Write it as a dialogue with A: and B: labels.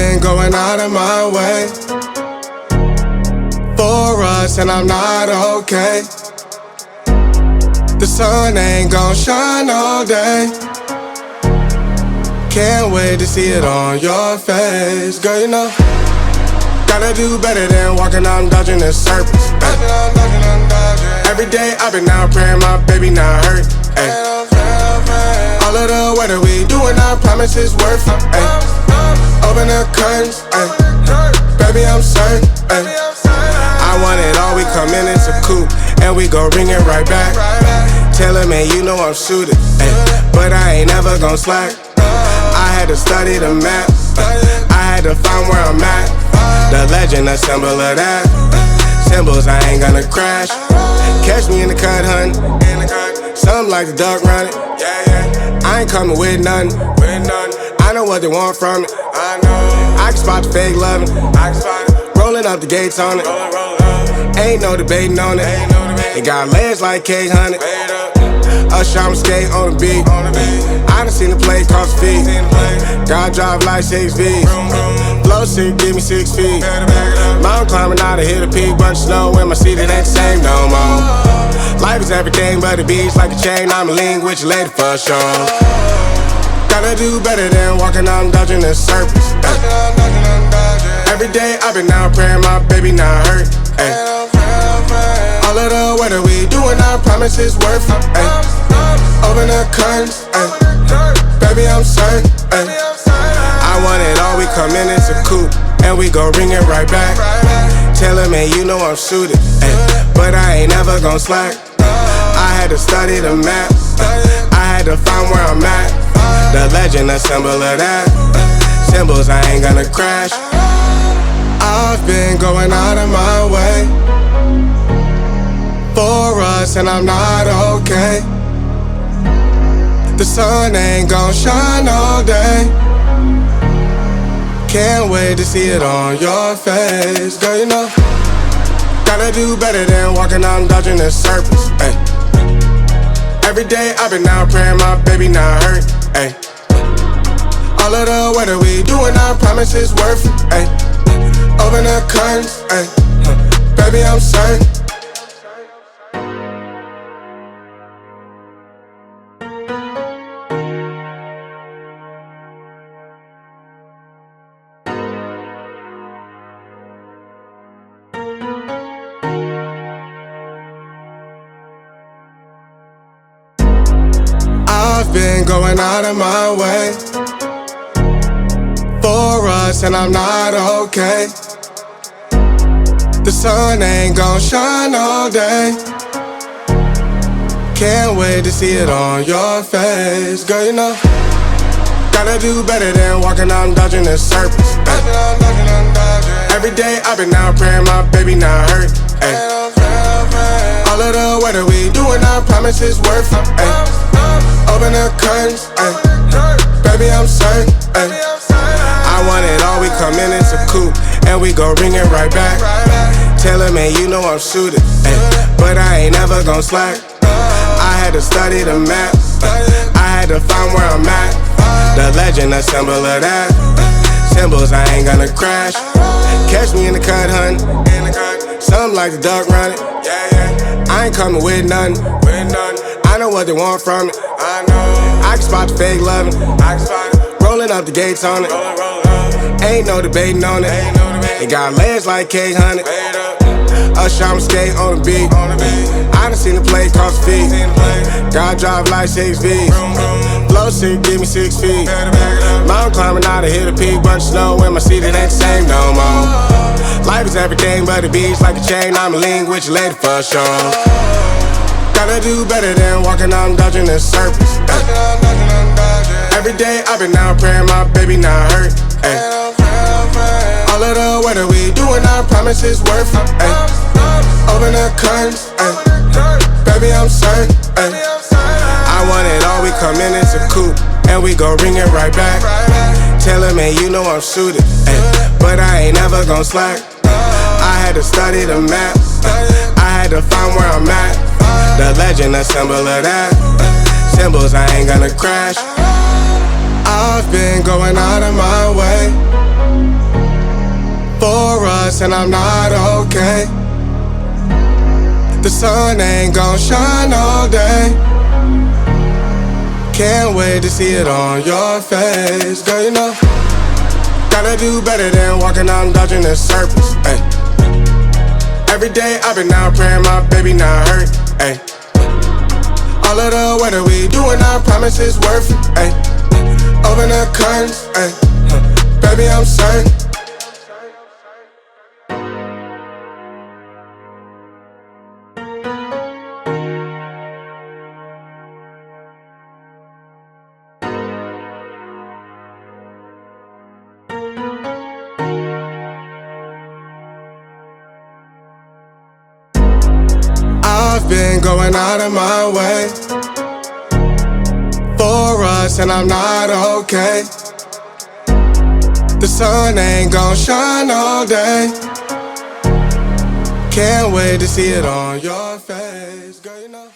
A: been going out of my way for us, and I'm not okay. The sun ain't gon' shine all day. Can't wait to see it on your face. Girl, you know, gotta do better than walking out dodging in circles. Every day I've been out praying my baby not hurt. Ay. All of the weather we doing, I promise it's worth it. Ay. Open the curtains, ay. Baby I'm certain. Ay. I want it all, we come in, it's a coupe, and we gon' bring it right back. Tell him, man, you know I'm shooting, ay. But I ain't never gon' slack. I had to study the map, I had to find where I'm at. The legend, a symbol of that. Symbols, I ain't gonna crash. Catch me in the cut, hun. Something like the duck running. I ain't coming with nothing. I know what they want from it. I can spot the fake loving. Rolling up the gates on it. Ain't no debating on it. It got legs like cake, honey. Usher, I'm skate on the beat. I done seen the play cross the feet. God drive like 6 V's. Flow sick, give me 6 feet. Mountain climbing out to hit a peak. Bunch of snow in my seat, it ain't the same no more. Life is everything but the beach, like a chain. I'm a lean with your lady for sure. Gotta do better than walking out dodging in circles. Every day I've been out praying my baby not hurt. Ay. All of the weather we doing, I promise it's worth it. Ay. Open the curtains, ay. Baby I'm certain. Ay. I want it all, we come in, it's a coupe, and we gon' bring it right back. Tell him, man, you know I'm shooting, ay. But I ain't never gon' slack. I had to study the map, I had to find where I'm at. The legend, a symbol of that. Symbols, I ain't gonna crash. I've been going out of my way for us, and I'm not okay. The sun ain't gon' shine all day. Can't wait to see it on your face. Girl, you know, gotta do better than walking out dodging in circles. Ay. Every day I've been out praying my baby not hurt. Ay. All of the weather we doing, I promise it's worth it. Ay. Open the curtains, ay. Baby I'm certain. I've been going out of my way for us, and I'm not okay. The sun ain't gon' shine all day. Can't wait to see it on your face. Girl, you know, gotta do better than walking out dodging in circles. Every day I've been out praying my baby not hurt. Ay. All of the weather we doing, I promise it's worth it. Ay. Open the curtains, ay. Baby I'm certain. Ay. I want it all, we come in, it's a coupe, and we gon' bring it right back. Tell him, man, you know I'm shooting, ay. But I ain't never gon' slack. I had to study the map, I had to find where I'm at. The legend, a symbol of that. Symbols, I ain't gonna crash. Catch me in the cut, hun. Something like the duck running. I ain't coming with nothing. I know what they want from it. I can spot the fake loving. Rolling up the gates on it. Ain't no debating on it. It got legs like cake, honey. Usher, I'm skate on the beat. I done seen the play cross the feet. God drive like 6 V's. Flow sick, give me 6 feet. Mountain climbing out to hit a peak. Bunch of snow in my seat, it ain't the same no more. Life is everything but the beach, like a chain. I'm a lean with your lady for sure. Gotta do better than walking out dodging in circles. Every day I've been out praying my baby not hurt. Ay. All of the weather we doing, I promise it's worth it. Ay. Open the curtains, ay. Baby I'm certain. Ay. I want it all, we come in, it's a coupe, and we gon' bring it right back. Tell him, man, you know I'm shooting, ay. But I ain't never gon' slack. I had to study the map, I had to find where I'm at. The legend, a symbol of that. Symbols, I ain't gonna crash. I've been going out of my way for us, and I'm not okay. The sun ain't gon' shine all day. Can't wait to see it on your face. Girl, you know, gotta do better than walking out and dodging the surface. Ay. Every day I've been out praying my baby not hurt. Ay. All of the weather we doing, I promise it's worth it. Ay. Open the curtains, ay. Baby, I'm certain. I've been going out of my way for us, and I'm not okay. The sun ain't gon' shine all day. Can't wait to see it on your face. Girl, you know.